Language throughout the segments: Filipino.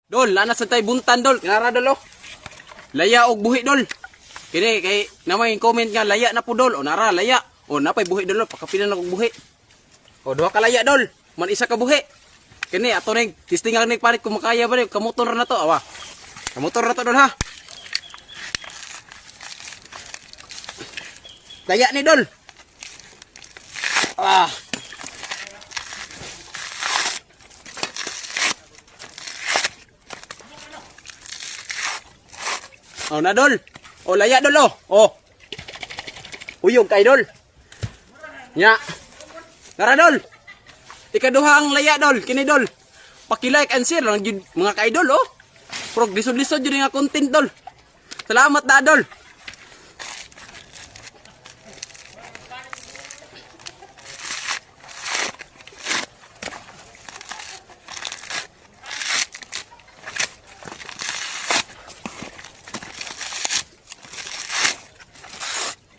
Dol, ana sa tay buntan dol. Kinara dol oh. Laya og buhi dol. Kini kay namay comment nga laya na po dol. O nara laya. O napay buhi dol. Pakapilan ako buhi. O duha ka laya dol. Man isa ka buhi. Kini ato ning tistingan ning palit kung makaya ba ni kamotor na to awa. Kamotor na to dol ha. Laya ni dol. Ah. Oh, na dol. Oh, laya dol oh. Oh. Uyog kay dol. Nya. Tara dol. Ikaduha ang laya dol, kini dol. Paki-like and share lang jud mga ka-idol oh. Prog lisod-lisod jud nga content dol. Salamat da dol.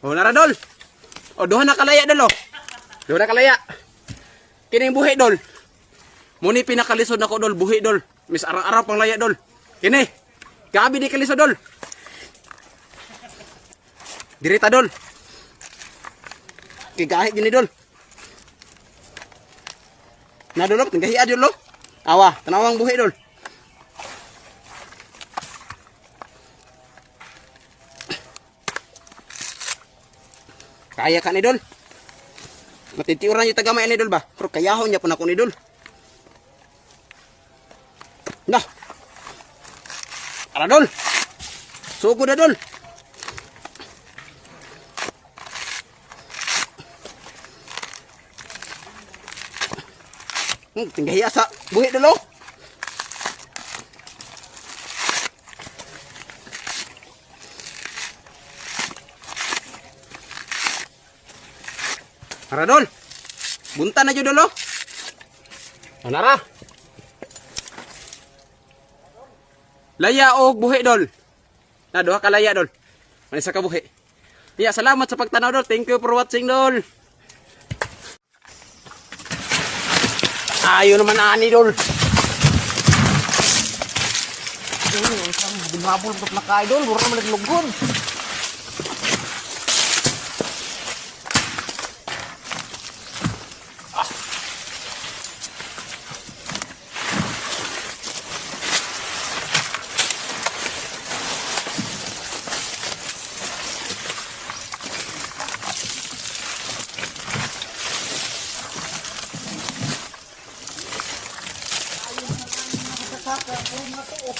Oh, nara dol. Oh, duha na kalaya dol oh. Duha na kalaya. Kini buhi dol. Muni pinakalisod nako dol, buhi dol. Mis arang-arang pang laya dol. Kini. Gabi di kalisod dol. Dirita dol. Kigahi gini dol. Na dol, tinggahi adol lo. Awa, tanawang buhi dol. Kaya ka ni dol. Matitiuran yung tagamay ni dol ba? Pero kayahon niya po na ko ni dol. Nah. Ara dol. Sugo na dol. Tinggahiya sa buhi dol oh. Ara dol. Bunta na jud dol oh. Anara. Laya og buhi dol. Na duha ka laya dol. Manisa ka buhi. Ya, salamat sa pagtanaw dol. Thank you for watching dol. Ayo naman ani dol. Dinabol put na ka idol, mura naman naglugon. Saka, puro na to.